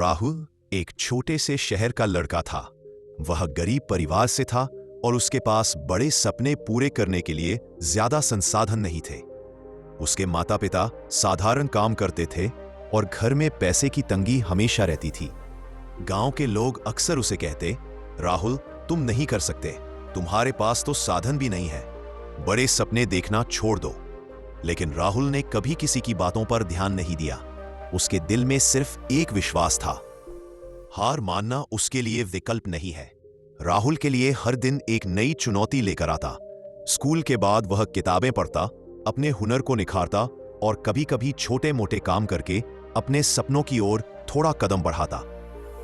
राहुल एक छोटे से शहर का लड़का था। वह गरीब परिवार से था और उसके पास बड़े सपने पूरे करने के लिए ज्यादा संसाधन नहीं थे। उसके माता पिता साधारण काम करते थे और घर में पैसे की तंगी हमेशा रहती थी। गांव के लोग अक्सर उसे कहते, राहुल तुम नहीं कर सकते, तुम्हारे पास तो साधन भी नहीं है, बड़े सपने देखना छोड़ दो। लेकिन राहुल ने कभी किसी की बातों पर ध्यान नहीं दिया। उसके दिल में सिर्फ एक विश्वास था, हार मानना उसके लिए विकल्प नहीं है। राहुल के लिए हर दिन एक नई चुनौती लेकर आता। स्कूल के बाद वह किताबें पढ़ता, अपने हुनर को निखारता और कभी कभी छोटे मोटे काम करके अपने सपनों की ओर थोड़ा कदम बढ़ाता।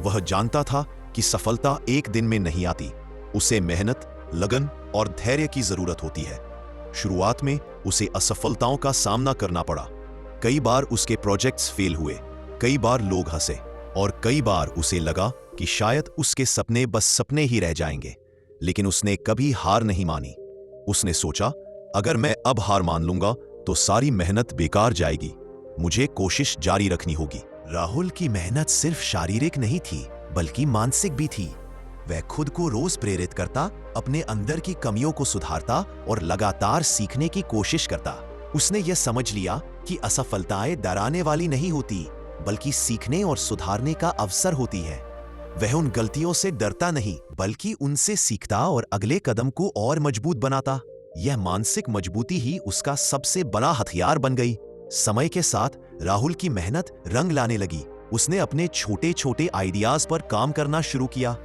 वह जानता था कि सफलता एक दिन में नहीं आती, उसे मेहनत, लगन और धैर्य की जरूरत होती है। शुरुआत में उसे असफलताओं का सामना करना पड़ा। कई बार उसके प्रोजेक्ट्स फेल हुए, कई बार लोग हंसे और कई बार उसे लगा कि शायद उसके सपने बस सपने ही रह जाएंगे। लेकिन उसने कभी हार नहीं मानी। उसने सोचा, अगर मैं अब हार मान लूंगा तो सारी मेहनत बेकार जाएगी, मुझे कोशिश जारी रखनी होगी। राहुल की मेहनत सिर्फ शारीरिक नहीं थी बल्कि मानसिक भी थी। वह खुद को रोज प्रेरित करता, अपने अंदर की कमियों को सुधारता और लगातार सीखने की कोशिश करता। उसने यह समझ लिया कि असफलताएं डराने वाली नहीं होती बल्कि सीखने और सुधारने का अवसर होती है। वह उन गलतियों से डरता नहीं बल्कि उनसे सीखता और अगले कदम को और मजबूत बनाता। यह मानसिक मजबूती ही उसका सबसे बड़ा हथियार बन गई। समय के साथ राहुल की मेहनत रंग लाने लगी। उसने अपने छोटे छोटे आइडियाज पर काम करना शुरू किया।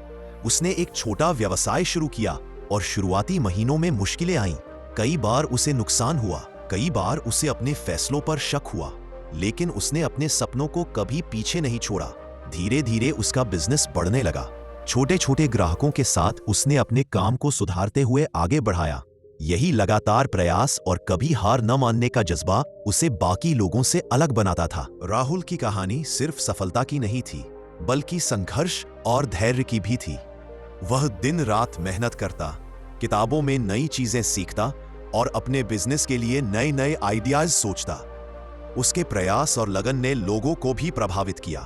उसने एक छोटा व्यवसाय शुरू किया और शुरुआती महीनों में मुश्किलें आईं। कई बार उसे नुकसान हुआ, कई बार उसे अपने फैसलों पर शक हुआ, लेकिन उसने अपने सपनों को कभी पीछे नहीं छोड़ा। धीरे धीरे उसका बिजनेस बढ़ने लगा। छोटे छोटे ग्राहकों के साथ उसने अपने काम को सुधारते हुए आगे बढ़ाया। यही लगातार प्रयास और कभी हार न मानने का जज्बा उसे बाकी लोगों से अलग बनाता था। राहुल की कहानी सिर्फ सफलता की नहीं थी बल्कि संघर्ष और धैर्य की भी थी। वह दिन रात मेहनत करता, किताबों में नई चीजें सीखता और अपने बिजनेस के लिए नए नए आइडियाज सोचता। उसके प्रयास और लगन ने लोगों को भी प्रभावित किया।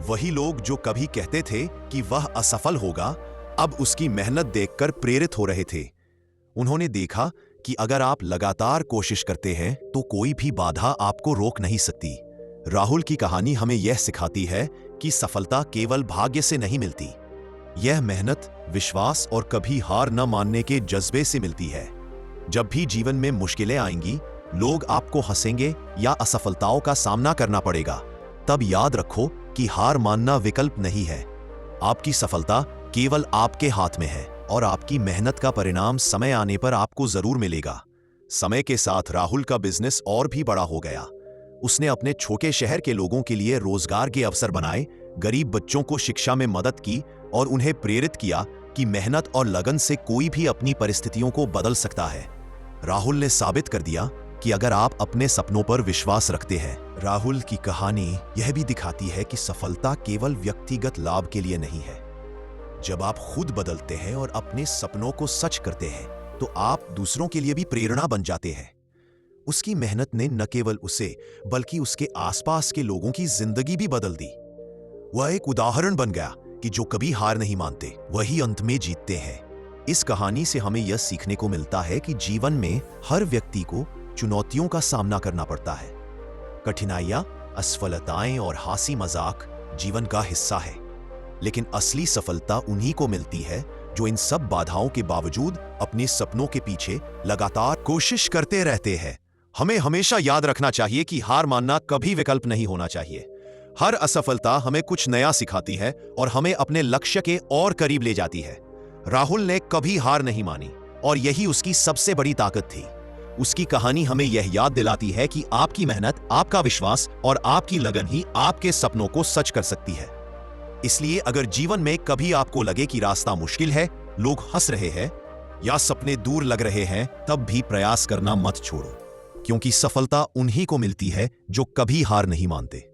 वही लोग जो कभी कहते थे कि वह असफल होगा, अब उसकी मेहनत देखकर प्रेरित हो रहे थे। उन्होंने देखा कि अगर आप लगातार कोशिश करते हैं तो कोई भी बाधा आपको रोक नहीं सकती। राहुल की कहानी हमें यह सिखाती है कि सफलता केवल भाग्य से नहीं मिलती, यह मेहनत, विश्वास और कभी हार न मानने के जज्बे से मिलती है। जब भी जीवन में मुश्किलें आएंगी, लोग आपको हंसेंगे या असफलताओं का सामना करना पड़ेगा, तब याद रखो कि हार मानना विकल्प नहीं है। आपकी सफलता केवल आपके हाथ में है और आपकी मेहनत का परिणाम समय आने पर आपको जरूर मिलेगा। समय के साथ राहुल का बिजनेस और भी बड़ा हो गया। उसने अपने छोटे शहर के लोगों के लिए रोजगार के अवसर बनाए, गरीब बच्चों को शिक्षा में मदद की और उन्हें प्रेरित किया कि मेहनत और लगन से कोई भी अपनी परिस्थितियों को बदल सकता है। राहुल ने साबित कर दिया कि अगर आप अपने सपनों पर विश्वास रखते हैं। राहुल की कहानी यह भी दिखाती है कि सफलता केवल व्यक्तिगत लाभ के लिए नहीं है। जब आप खुद बदलते हैं और अपने सपनों को सच करते हैं तो आप दूसरों के लिए भी प्रेरणा बन जाते हैं। उसकी मेहनत ने न केवल उसे बल्कि उसके आसपास के लोगों की जिंदगी भी बदल दी। वह एक उदाहरण बन गया कि जो कभी हार नहीं मानते वही अंत में जीतते हैं। इस कहानी से हमें यह सीखने को मिलता है कि जीवन में हर व्यक्ति को चुनौतियों का सामना करना पड़ता है। कठिनाइयां, असफलताएं और हंसी मजाक जीवन का हिस्सा है, लेकिन असली सफलता उन्हीं को मिलती है जो इन सब बाधाओं के बावजूद अपने सपनों के पीछे लगातार कोशिश करते रहते हैं। हमें हमेशा याद रखना चाहिए कि हार मानना कभी विकल्प नहीं होना चाहिए। हर असफलता हमें कुछ नया सिखाती है और हमें अपने लक्ष्य के और करीब ले जाती है। राहुल ने कभी हार नहीं मानी और यही उसकी सबसे बड़ी ताकत थी। उसकी कहानी हमें यह याद दिलाती है कि आपकी मेहनत, आपका विश्वास और आपकी लगन ही आपके सपनों को सच कर सकती है। इसलिए अगर जीवन में कभी आपको लगे कि रास्ता मुश्किल है, लोग हंस रहे हैं या सपने दूर लग रहे हैं, तब भी प्रयास करना मत छोड़ो, क्योंकि सफलता उन्हीं को मिलती है जो कभी हार नहीं मानते।